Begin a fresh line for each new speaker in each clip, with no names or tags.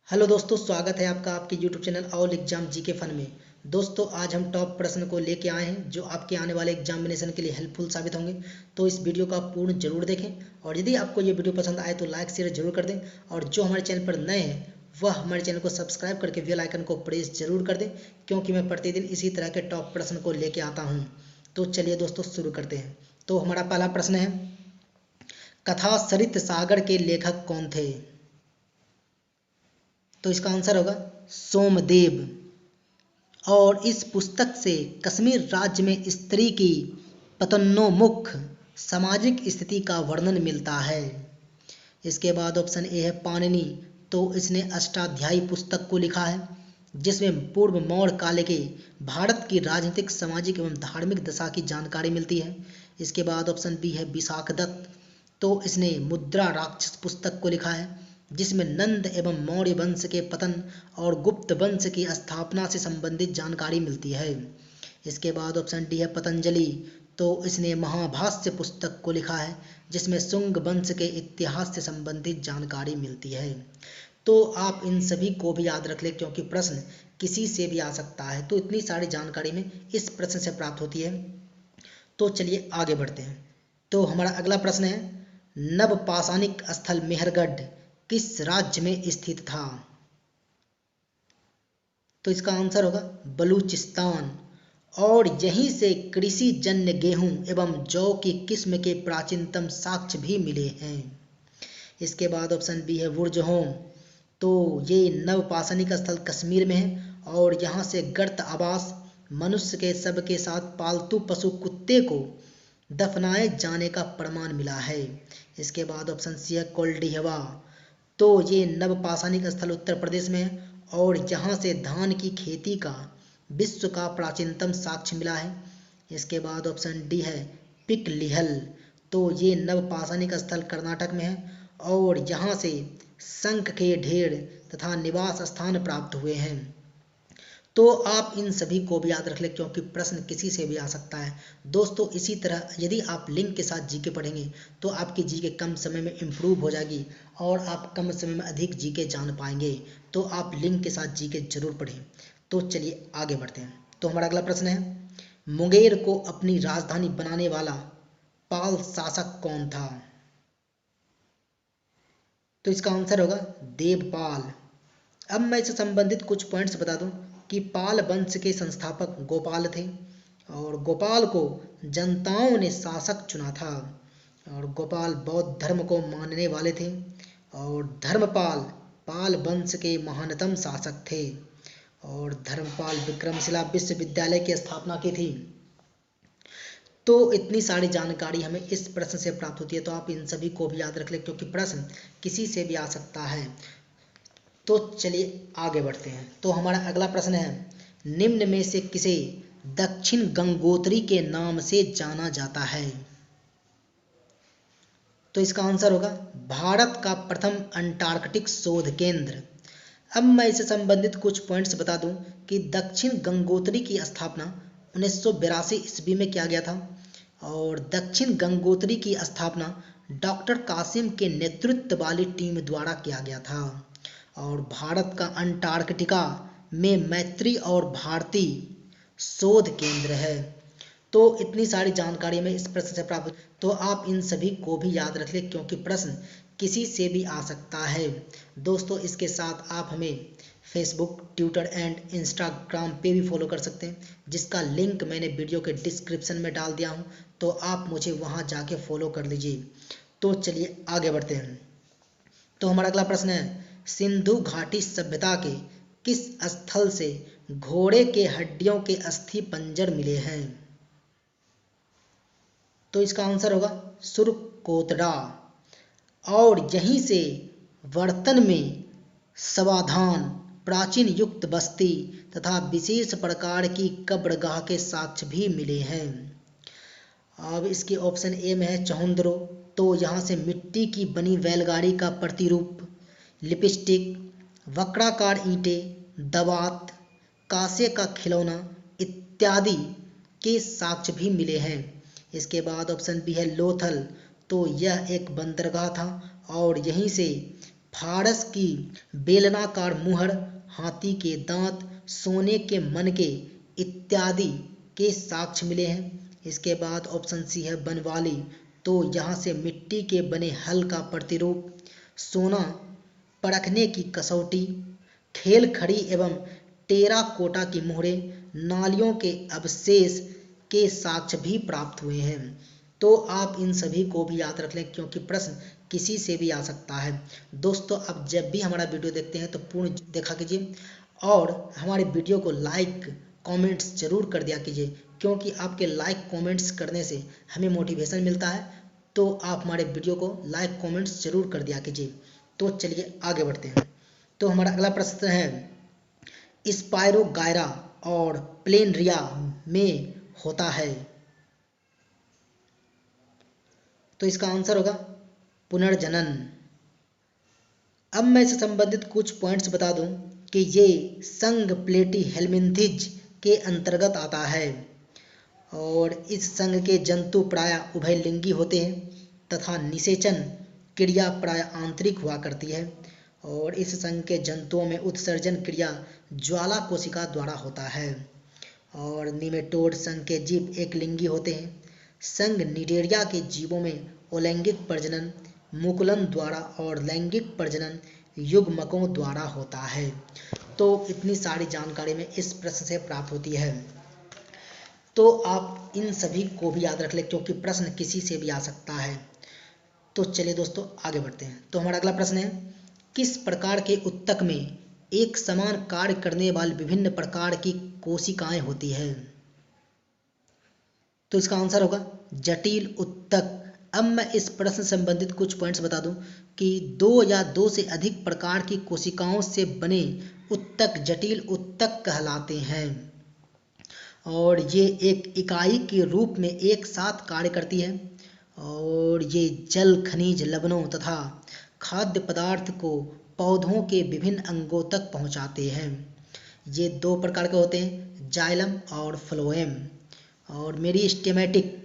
Hello दोस्तों, स्वागत है आपका आपके YouTube channel all exam GK fun में। दोस्तों, आज हम टॉप प्रश्न को लेके आए हैं जो आपके आने वाले एग्जामिनेशन के लिए हेल्पफुल साबित होंगे। तो इस वीडियो को आप पूर्ण जरूर देखें और यदि आपको ये वीडियो पसंद आए तो लाइक शेयर जरूर कर दें। और जो हमारे चैनल पर नए हैं वह हमारे चैनल को सब्सक्राइब करके बेल आइकन को प्रेस जरूर कर दें, क्योंकि मैं प्रतिदिन इसी तरह के टॉप प्रश्न को लेके आता हूँ। तो चलिए दोस्तों, शुरू करते हैं। तो हमारा पहला प्रश्न है, कथा सरित सागर के लेखक कौन थे? तो इसका आंसर होगा सोमदेव। और इस पुस्तक से कश्मीर राज्य में स्त्री की पतनोन्मुख सामाजिक स्थिति का वर्णन मिलता है। इसके बाद ऑप्शन ए है पाणिनि। तो इसने अष्टाध्यायी पुस्तक को लिखा है जिसमें पूर्व मौर्य काल के भारत की राजनीतिक, सामाजिक एवं धार्मिक दशा की जानकारी मिलती है। इसके बाद ऑप्शन बी है विशाख दत्त। तो इसने मुद्रा राक्षस पुस्तक को लिखा है जिसमें नंद एवं मौर्य वंश के पतन और गुप्त वंश की स्थापना से संबंधित जानकारी मिलती है। इसके बाद ऑप्शन डी है पतंजलि। तो इसने महाभाष्य पुस्तक को लिखा है जिसमें शुंग वंश के इतिहास से संबंधित जानकारी मिलती है। तो आप इन सभी को भी याद रख लें, क्योंकि प्रश्न किसी से भी आ सकता है। तो इतनी सारी जानकारी में इस प्रश्न से प्राप्त होती है। तो चलिए आगे बढ़ते हैं। तो हमारा अगला प्रश्न है, नवपाषाणिक स्थल मेहरगढ़ किस राज्य में स्थित था? तो इसका आंसर होगा बलूचिस्तान। और यहीं से कृषि जन्य गेहूं एवं जौ की किस्म के प्राचीनतम साक्ष्य भी मिले हैं। इसके बाद ऑप्शन बी है वुरजहोम। तो ये नवपाषाणिक स्थल कश्मीर में है और यहाँ से गर्त आवास मनुष्य के शव के साथ पालतू पशु कुत्ते को दफनाए जाने का प्रमाण मिला है। इसके बाद ऑप्शन सी है कोल्डिहवा। तो ये नवपाषाणिक स्थल उत्तर प्रदेश में है और यहाँ से धान की खेती का विश्व का प्राचीनतम साक्ष्य मिला है। इसके बाद ऑप्शन डी है पिकलिहल। तो ये नवपाषाणिक स्थल कर्नाटक में है और यहाँ से शंख के ढेर तथा निवास स्थान प्राप्त हुए हैं। तो आप इन सभी को भी याद रख लें, क्योंकि प्रश्न किसी से भी आ सकता है। दोस्तों, इसी तरह यदि आप लिंक के साथ जीके पढ़ेंगे तो आपकी जीके कम समय में इम्प्रूव हो जाएगी और आप कम समय में अधिक जीके जान पाएंगे। तो आप लिंक के साथ जीके जरूर पढ़ें। तो चलिए आगे बढ़ते हैं। तो हमारा अगला प्रश्न है, मुंगेर को अपनी राजधानी बनाने वाला पाल शासक कौन था? तो इसका आंसर होगा देवपाल। अब मैं इससे संबंधित कुछ पॉइंट्स बता दूं कि पाल वंश के संस्थापक गोपाल थे और गोपाल को जनताओं ने शासक चुना था। और गोपाल बौद्ध धर्म को मानने वाले थे और धर्मपाल पाल वंश के महानतम शासक थे और धर्मपाल विक्रमशिला विश्वविद्यालय की स्थापना की थी। तो इतनी सारी जानकारी हमें इस प्रश्न से प्राप्त होती है। तो आप इन सभी को भी याद रख लें, क्योंकि प्रश्न किसी से भी आ सकता है। तो चलिए आगे बढ़ते हैं। तो हमारा अगला प्रश्न है, निम्न में से किसे दक्षिण गंगोत्री के नाम से जाना जाता है? तो इसका आंसर होगा भारत का प्रथम अंटार्कटिक शोध केंद्र। अब मैं इससे संबंधित कुछ पॉइंट्स बता दूं कि दक्षिण गंगोत्री की स्थापना 1982 ईस्वी में किया गया था और दक्षिण गंगोत्री की स्थापना डॉक्टर कासिम के नेतृत्व वाली टीम द्वारा किया गया था और भारत का अंटार्कटिका में मैत्री और भारतीय शोध केंद्र है। तो इतनी सारी जानकारी में इस प्रश्न से प्राप्त, तो आप इन सभी को भी याद रख लें, क्योंकि प्रश्न किसी से भी आ सकता है। दोस्तों, इसके साथ आप हमें फेसबुक, ट्विटर एंड इंस्टाग्राम पे भी फॉलो कर सकते हैं, जिसका लिंक मैंने वीडियो के डिस्क्रिप्शन में डाल दिया हूँ। तो आप मुझे वहाँ जाके फॉलो कर लीजिए। तो चलिए आगे बढ़ते हैं। तो हमारा अगला प्रश्न है, सिंधु घाटी सभ्यता के किस स्थल से घोड़े के हड्डियों के अस्थि पंजर मिले हैं? तो इसका आंसर होगा सुरकोतडा। और यहीं से वर्तन में समाधान, प्राचीन युक्त बस्ती तथा विशेष प्रकार की कब्रगाह के साक्ष्य भी मिले हैं। अब इसके ऑप्शन ए में है चहुंद्रो। तो यहाँ से मिट्टी की बनी बैलगाड़ी का प्रतिरूप, लिपस्टिक, वक्राकार ईंटें, दवात, कांसे का खिलौना इत्यादि के साक्ष्य भी मिले हैं। इसके बाद ऑप्शन बी है लोथल। तो यह एक बंदरगाह था और यहीं से फारस की बेलनाकार मुहर, हाथी के दांत, सोने के मनके इत्यादि के साक्ष्य मिले हैं। इसके बाद ऑप्शन सी है बनवाली, तो यहाँ से मिट्टी के बने हल का प्रतिरूप, सोना परखने की कसौटी, खेल खड़ी एवं टेराकोटा की मोहरें, नालियों के अवशेष के साक्ष्य भी प्राप्त हुए हैं। तो आप इन सभी को भी याद रख लें क्योंकि प्रश्न किसी से भी आ सकता है। दोस्तों, आप जब भी हमारा वीडियो देखते हैं तो पूर्ण देखा कीजिए और हमारे वीडियो को लाइक कमेंट्स जरूर कर दिया कीजिए, क्योंकि आपके लाइक कमेंट्स करने से हमें मोटिवेशन मिलता है। तो आप हमारे वीडियो को लाइक कमेंट्स जरूर कर दिया कीजिए। तो चलिए आगे बढ़ते हैं। तो हमारा अगला प्रश्न है, स्पायरोगायरा और प्लेनरिया में होता है। तो इसका आंसर होगा पुनर्जनन। अब मैं इससे संबंधित कुछ पॉइंट्स बता दूं कि ये संघ प्लेटी हेलमिंथिज के अंतर्गत आता है और इस संघ के जंतु प्रायः उभयलिंगी होते हैं तथा निषेचन क्रिया प्रायः आंतरिक हुआ करती है और इस संघ के जंतुओं में उत्सर्जन क्रिया ज्वाला कोशिका द्वारा होता है और निमेटोड संघ के जीव एक लिंगी होते हैं। संघ निडेरिया के जीवों में अलैंगिक प्रजनन मुकुलन द्वारा और लैंगिक प्रजनन युग्मकों द्वारा होता है। तो इतनी सारी जानकारी में इस प्रश्न से प्राप्त होती है। तो आप इन सभी को भी याद रख लें क्योंकि प्रश्न किसी से भी आ सकता है। तो चलिए दोस्तों आगे बढ़ते हैं। तो हमारा अगला प्रश्न है, किस प्रकार के उत्तक में एक समान कार्य करने वाली विभिन्न प्रकार की कोशिकाएं होती है। तो इसका आंसर होगा जटिल उत्तक। अब मैं इस प्रश्न से संबंधित कुछ पॉइंट्स बता दूं कि दो या दो से अधिक प्रकार की कोशिकाओं से बने उत्तक जटिल उत्तक कहलाते हैं और ये एक इकाई के रूप में एक साथ कार्य करती है और ये जल खनिज लवणों तथा खाद्य पदार्थ को पौधों के विभिन्न अंगों तक पहुंचाते हैं। ये दो प्रकार के होते हैं, जाइलम और फ्लोएम। और मेरिस्टेमेटिक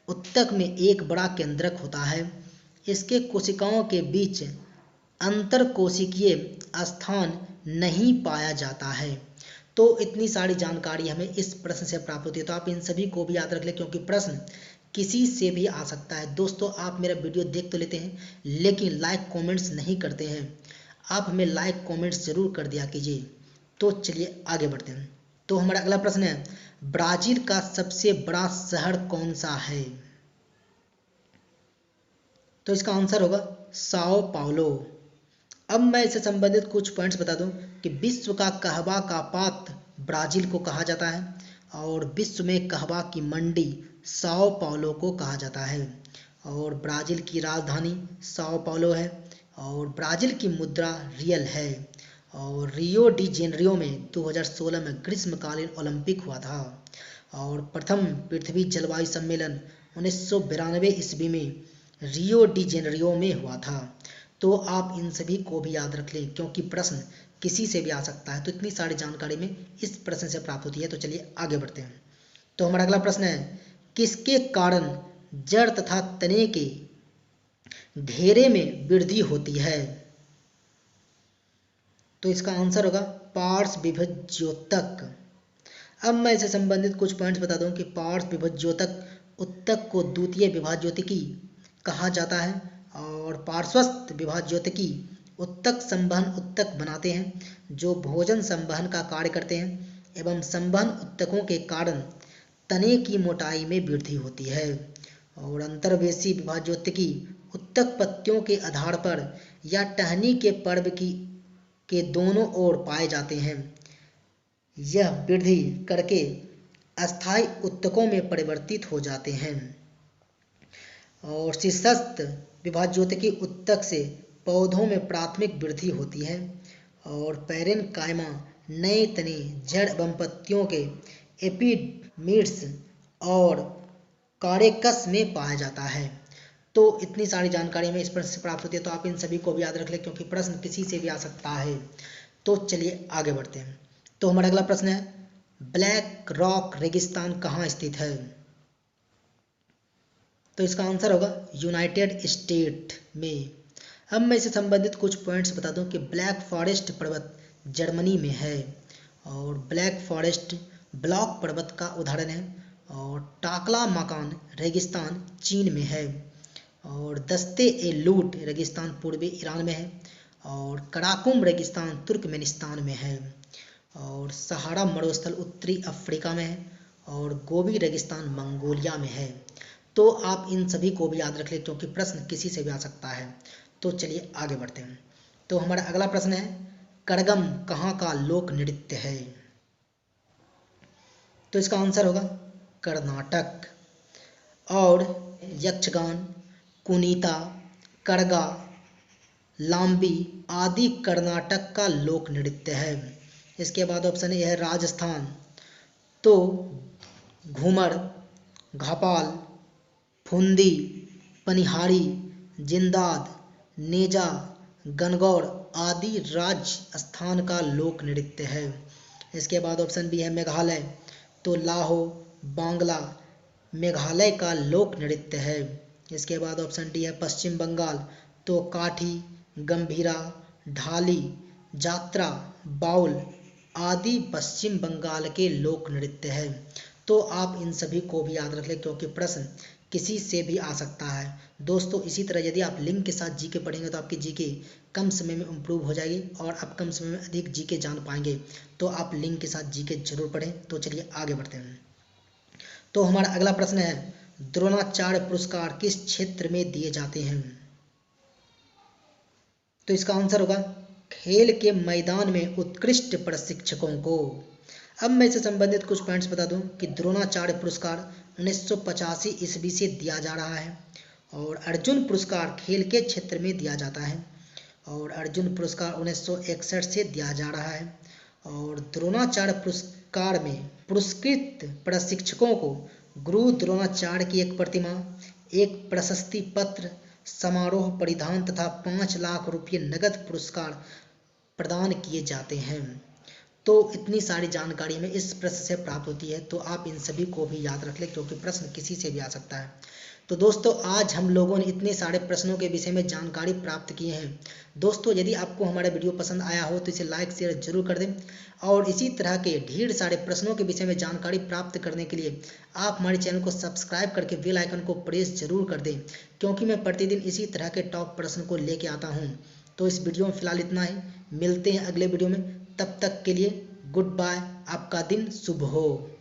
उत्तक में एक बड़ा केंद्रक होता है। इसके कोशिकाओं के बीच अंतर कोशिकीय स्थान नहीं पाया जाता है। तो इतनी सारी जानकारी हमें इस प्रश्न से प्राप्त होती है। तो आप इन सभी को भी याद रख लें क्योंकि प्रश्न किसी से भी आ सकता है। दोस्तों, आप मेरा वीडियो देख तो लेते हैं लेकिन लाइक कमेंट्स नहीं करते हैं। आप हमें लाइक कमेंट्स जरूर कर दिया कीजिए। तो चलिए आगे बढ़ते हैं। तो हमारा अगला प्रश्न है, ब्राजील का सबसे बड़ा शहर कौन सा है। तो इसका आंसर होगा साओ पाउलो। अब मैं इससे संबंधित कुछ पॉइंट्स बता दूं कि विश्व का कहवा का पात्र ब्राजील को कहा जाता है और विश्व में कहवा की मंडी साओ पाउलो को कहा जाता है और ब्राजील की राजधानी साओ पाउलो है और ब्राजील की मुद्रा रियल है और रियो डी जेनेरियो में 2016 में ग्रीष्मकालीन ओलंपिक हुआ था और प्रथम पृथ्वी जलवायु सम्मेलन 1992 ईस्वी में रियो डी जेनेरियो में हुआ था। तो आप इन सभी को भी याद रख लें क्योंकि प्रश्न किसी से भी आ सकता है। तो इतनी सारी जानकारी में इस प्रश्न से प्राप्त होती है। तो चलिए आगे बढ़ते हैं। तो हमारा अगला प्रश्न है, किसके कारण जड़ तथा तने के घेरे में वृद्धि होती है। तो इसका आंसर होगा पार्श्व विभज्योतक। अब मैं इससे संबंधित कुछ पॉइंट्स बता दूं कि पार्श्व विभज्योतक उत्तक को द्वितीय विभाज्योतिकी कहा जाता है और पार्श्वस्थ विभाज्योतिकी उत्तक संवहन उत्तक बनाते हैं जो भोजन संवहन का कार्य करते हैं एवं संवहन उत्तकों के कारण तने की मोटाई में वृद्धि होती है और अंतर्वेशी विभाज्योतिकी उत्तक पत्तियों के आधार पर या टहनी के पर्व के दोनों ओर पाए जाते हैं। यह वृद्धि करके अस्थायी उत्तकों में परिवर्तित हो जाते हैं और शीर्षस्थ विभाज्योतिकी उत्तक से पौधों में प्राथमिक वृद्धि होती है और पैरेनकाइमा नए तने जड़ एवं पत्तियों के एपिडर्मिस और कॉरेकस में पाया जाता है। तो इतनी सारी जानकारी में इस प्रश्न से प्राप्त होती है। तो आप इन सभी को भी याद रख लें क्योंकि प्रश्न किसी से भी आ सकता है। तो चलिए आगे बढ़ते हैं। तो हमारा अगला प्रश्न है, ब्लैक रॉक रेगिस्तान कहाँ स्थित है। तो इसका आंसर होगा यूनाइटेड स्टेट में। अब मैं इससे संबंधित कुछ पॉइंट्स बता दूं कि ब्लैक फॉरेस्ट पर्वत जर्मनी में है और ब्लैक फॉरेस्ट ब्लॉक पर्वत का उदाहरण है, और टाकला मकान रेगिस्तान चीन में है, और दस्ते ए लूट रेगिस्तान पूर्वी ईरान में है, और कराकुम रेगिस्तान तुर्कमेनिस्तान में है, और सहारा मरुस्थल उत्तरी अफ्रीका में है, और गोबी रेगिस्तान मंगोलिया में है। तो आप इन सभी को भी याद रख लें क्योंकि प्रश्न किसी से भी आ सकता है। तो चलिए आगे बढ़ते हैं। तो हमारा अगला प्रश्न है, करगम कहाँ का लोक नृत्य है? तो इसका आंसर होगा कर्नाटक। और यक्षगान, कुनीता, करगा, लाम्बी आदि कर्नाटक का लोक नृत्य है। इसके बाद ऑप्शन ए है राजस्थान। तो घूमर, घापाल, फुंदी, पनिहारी, जिंदाद, नेजा, गणगौर आदि राजस्थान का लोक नृत्य है। इसके बाद ऑप्शन बी है मेघालय। तो लाहो, बांग्ला मेघालय का लोक नृत्य है। इसके बाद ऑप्शन डी है पश्चिम बंगाल। तो काठी, गंभीरा, ढाली, जात्रा, बाउल आदि पश्चिम बंगाल के लोक नृत्य है। तो आप इन सभी को भी याद रख लें क्योंकि प्रश्न किसी से भी आ सकता है। दोस्तों इसी तरह यदि आप लिंक के साथ जीके पढ़ेंगे तो आपकी जीके कम समय में इम्प्रूव हो जाएगी और आप कम समय में अधिक जीके जान पाएंगे। तो आप लिंक के साथ जीके जरूर पढ़ें। तो चलिए आगे बढ़ते हैं। तो हमारा अगला प्रश्न है, द्रोणाचार्य पुरस्कार किस क्षेत्र में दिए जाते हैं? तो इसका आंसर होगा खेल के मैदान में उत्कृष्ट प्रशिक्षकों को। अब मैं इससे संबंधित कुछ पॉइंट्स बता दूं कि द्रोणाचार्य पुरस्कार 1985 ईस्वी से दिया जा रहा है, और अर्जुन पुरस्कार खेल के क्षेत्र में दिया जाता है, और अर्जुन पुरस्कार 1961 से दिया जा रहा है, और द्रोणाचार्य पुरस्कार में पुरस्कृत प्रशिक्षकों को गुरु द्रोणाचार्य की एक प्रतिमा, एक प्रशस्ति पत्र, समारोह परिधान तथा 5 लाख रुपये नगद पुरस्कार प्रदान किए जाते हैं। तो इतनी सारी जानकारी हमें इस प्रश्न से प्राप्त होती है। तो आप इन सभी को भी याद रख लें क्योंकि प्रश्न किसी से भी आ सकता है। तो दोस्तों आज हम लोगों ने इतने सारे प्रश्नों के विषय में जानकारी प्राप्त किए हैं। दोस्तों यदि आपको हमारा वीडियो पसंद आया हो तो इसे लाइक शेयर जरूर कर दें, और इसी तरह के ढेर सारे प्रश्नों के विषय में जानकारी प्राप्त करने के लिए आप हमारे चैनल को सब्सक्राइब करके बेल आइकन को प्रेस जरूर कर दें, क्योंकि मैं प्रतिदिन इसी तरह के टॉप प्रश्न को लेके आता हूँ। तो इस वीडियो में फिलहाल इतना ही, मिलते हैं अगले वीडियो में। तब तक के लिए गुड बाय, आपका दिन शुभ हो।